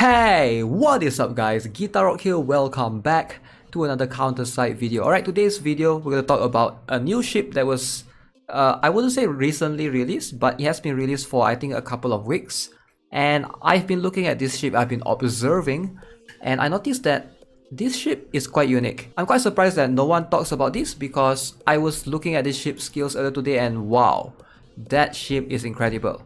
Hey, what is up guys? GuitarRock here, welcome back to another counter-side video. Alright, today's video we're going to talk about a new ship that was, I wouldn't say recently released, but it has been released for I think a couple of weeks. And I've been looking at this ship, I've been observing, and I noticed that this ship is quite unique. I'm quite surprised that no one talks about this because I was looking at this ship's skills earlier today and wow, that ship is incredible.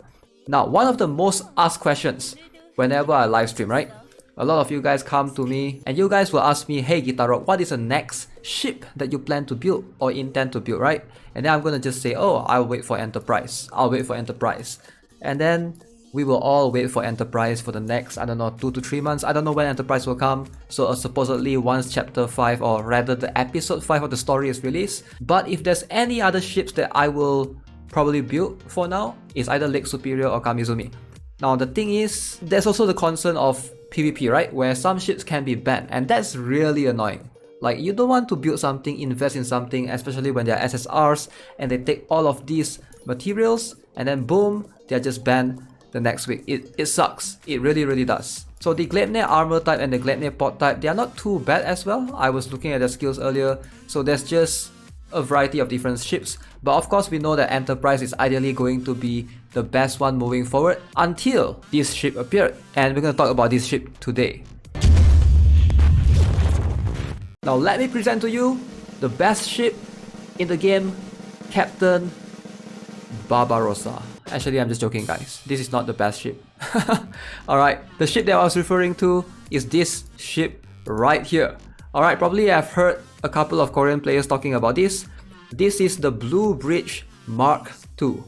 Now, one of the most asked questions whenever I live stream, right? A lot of you guys come to me and you guys will ask me, hey GuitarRock, what is the next ship that you plan to build or intend to build, right? And then I'm gonna just say, oh, I'll wait for Enterprise. I'll wait for Enterprise. And then we will all wait for Enterprise for the next, I don't know, 2 to 3 months. I don't know when Enterprise will come. So supposedly once chapter 5 or rather the episode 5 of the story is released. But if there's any other ships that I will probably build for now, it's either Lake Superior or Kamizumi. Now the thing is, there's also the concern of PvP, right? Where some ships can be banned, and that's really annoying. Like, you don't want to build something, invest in something, especially when they're SSRs and they take all of these materials and then boom, they're just banned the next week. It sucks. It really does. So the Gleipnir armor type and the Gleipnir pod type, they are not too bad as well. I was looking at their skills earlier, so there's just a variety of different ships. But of course we know that Enterprise is ideally going to be the best one moving forward until this ship appeared, and we're going to talk about this ship today. Now let me present to you the best ship in the game, Captain Barbarossa. Actually, I'm just joking guys, this is not the best ship. Alright, the ship that I was referring to is this ship right here. Alright, probably I've heard a couple of Korean players talking about this. This is the Blue Bridge Mark II.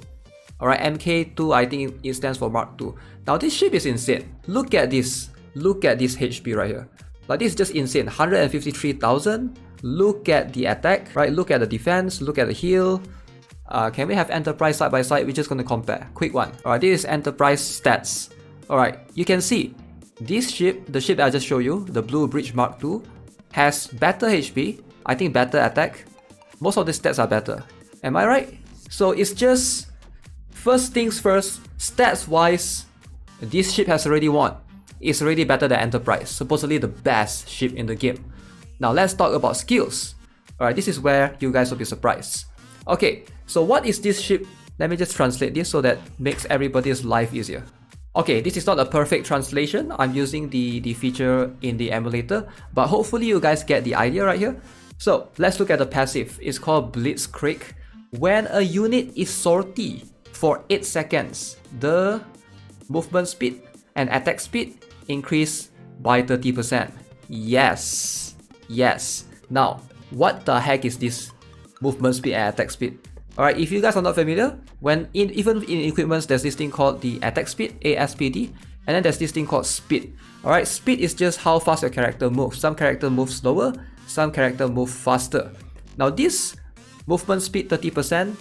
Alright, MK2, I think it stands for Mark II. Now this ship is insane. Look at this. Look at this HP right here. Like, this is just insane. 153,000. Look at the attack, right? Look at the defense. Look at the heal. Can we have Enterprise side by side? We're just going to compare. Quick one. Alright, this is Enterprise stats. Alright, you can see this ship, the ship that I just showed you, the Blue Bridge Mark II, has better HP, I think better attack. Most of the stats are better. Am I right? So it's just, first things first, stats wise, this ship has already won. It's already better than Enterprise, supposedly the best ship in the game. Now let's talk about skills. Alright, this is where you guys will be surprised. Okay, so what is this ship? Let me just translate this so that makes everybody's life easier. Okay, this is not a perfect translation. I'm using the feature in the emulator, but hopefully you guys get the idea right here. So let's look at the passive. It's called Blitzkrieg. When a unit is sortie for 8 seconds, the movement speed and attack speed increase by 30%. Yes. Now, what the heck is this movement speed and attack speed? Alright, if you guys are not familiar, even in equipments, there's this thing called the attack speed, ASPD, and then there's this thing called speed. Alright, speed is just how fast your character moves. Some character moves slower, some character move faster. Now this movement speed 30%,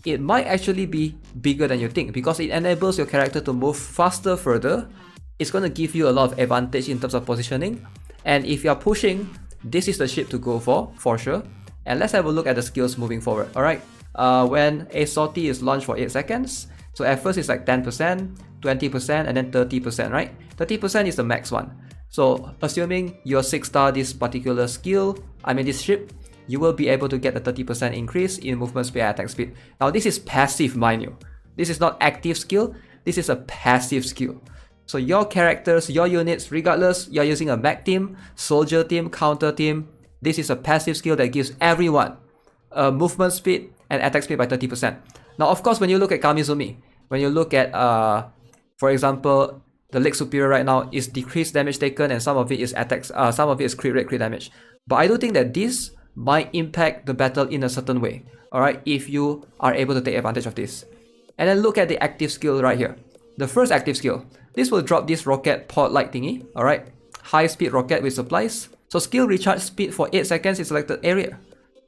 it might actually be bigger than you think because it enables your character to move faster further. It's going to give you a lot of advantage in terms of positioning. And if you're pushing, this is the ship to go for sure. And let's have a look at the skills moving forward. Alright. When a sortie is launched for 8 seconds, so at first it's like 10%, 20%, and then 30%, right? 30% is the max one. So assuming you're 6-star this particular skill, this ship, you will be able to get a 30% increase in movement speed and attack speed. Now this is passive, mind you. This is not active skill, this is a passive skill. So your characters, your units, regardless, you're using a mech team, soldier team, counter team, this is a passive skill that gives everyone a movement speed and attack speed by 30%. Now of course when you look at Kamizumi, when you look at for example the Lake Superior right now is decreased damage taken and some of it is attacks, some of it is crit rate, crit damage. But I do think that this might impact the battle in a certain way, alright, if you are able to take advantage of this. And then look at the active skill right here. The first active skill, this will drop this rocket pod like thingy, alright, high speed rocket with supplies. So skill recharge speed for 8 seconds in selected area.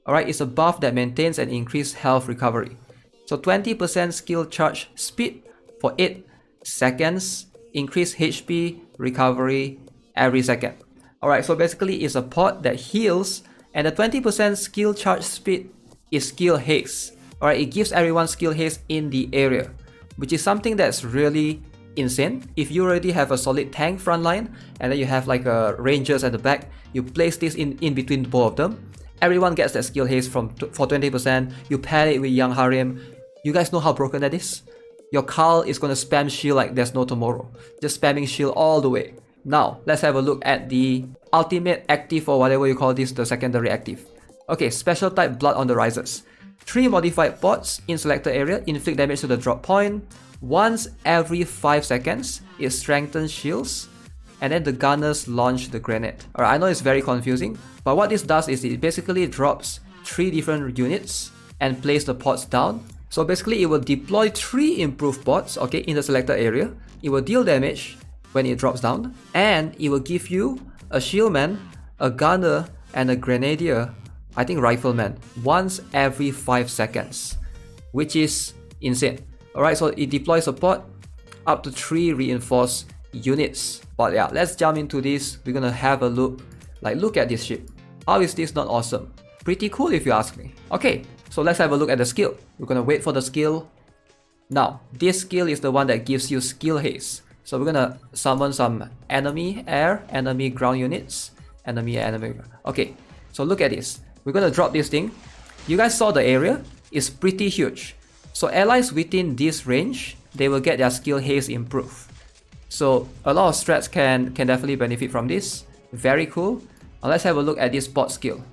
Alright, it's a buff that maintains and increased health recovery. So 20% skill charge speed for 8 seconds, increased HP recovery every second. Alright, so basically it's a pod that heals, and the 20% skill charge speed is skill haste. Alright, it gives everyone skill haste in the area, which is something that's really insane. If you already have a solid tank front line and then you have like a rangers at the back, you place this in between both of them. Everyone gets that skill haste for 20%. You pair it with Young Harim. You guys know how broken that is? Your Carl is gonna spam shield like there's no tomorrow. Just spamming shield all the way. Now, let's have a look at the ultimate active, or whatever you call this, the secondary active. Okay, special type Blood on the Risers. 3 modified pots in selected area inflict damage to the drop point. Once every 5 seconds, it strengthens shields, and then the gunners launch the grenade. Alright, I know it's very confusing, but what this does is it basically drops 3 different units and place the pots down. So basically it will deploy 3 improved pots, okay, in the selected area. It will deal damage when it drops down, and it will give you a shieldman, a gunner, and a grenadier, I think rifleman, once every 5 seconds, which is insane. Alright, so it deploys a pot up to 3 reinforced units. But yeah, let's jump into this. We're gonna have a look. Like, look at this ship. How is this not awesome? Pretty cool if you ask me. Okay, so let's have a look at the skill. We're gonna wait for the skill. Now, this skill is the one that gives you skill haste. So we're gonna summon some enemy air, enemy ground units, enemy. Okay, so look at this. We're gonna drop this thing. You guys saw the area? It's pretty huge. So allies within this range, they will get their skill haste improved. So a lot of strats can definitely benefit from this. Very cool. Now let's have a look at this bot skill.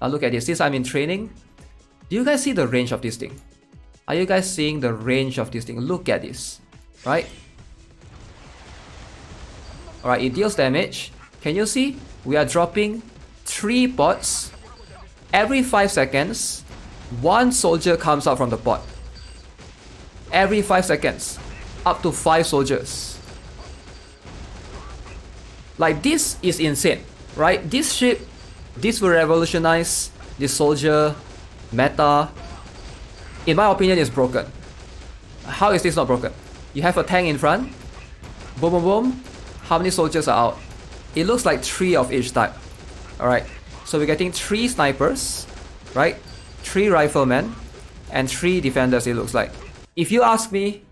Now look at this. Since I'm in training, do you guys see the range of this thing? Are you guys seeing the range of this thing? Look at this, right? Alright, it deals damage. Can you see? We are dropping 3 pots. Every 5 seconds, 1 soldier comes out from the pot. Every 5 seconds, up to 5 soldiers. Like, this is insane, right? This ship, this will revolutionize the soldier meta. In my opinion, it's broken. How is this not broken? You have a tank in front. Boom, boom, boom. How many soldiers are out? It looks like 3 of each type. Alright, so we're getting 3 snipers, right? 3 riflemen, and 3 defenders, it looks like. If you ask me,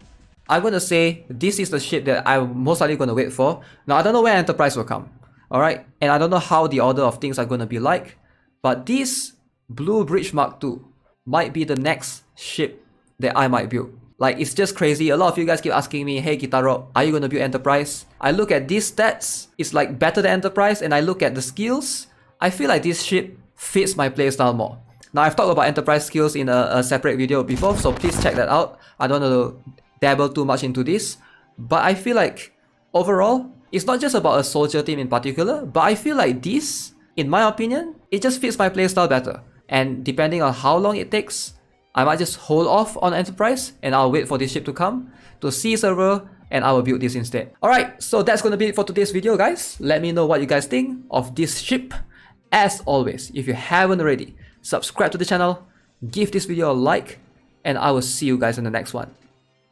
I'm gonna say this is the ship that I'm most likely gonna wait for. Now, I don't know when Enterprise will come, alright? And I don't know how the order of things are gonna be like, but this Blue Bridge Mark II might be the next ship that I might build. Like, it's just crazy. A lot of you guys keep asking me, hey GuitarRock, are you gonna build Enterprise? I look at these stats, it's like better than Enterprise, and I look at the skills, I feel like this ship fits my playstyle more. Now, I've talked about Enterprise skills in a separate video before, so please check that out. I don't want to dabble too much into this, but I feel like overall, it's not just about a soldier team in particular, but I feel like this, in my opinion, it just fits my playstyle better. And depending on how long it takes, I might just hold off on Enterprise and I'll wait for this ship to come to Sea server, and I will build this instead. Alright, so that's gonna be it for today's video, guys. Let me know what you guys think of this ship. As always, if you haven't already, subscribe to the channel, give this video a like, and I will see you guys in the next one.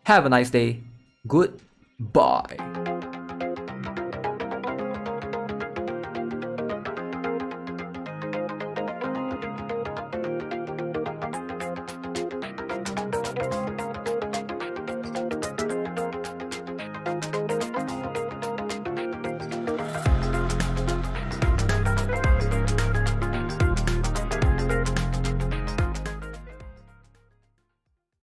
Have a nice day. Goodbye.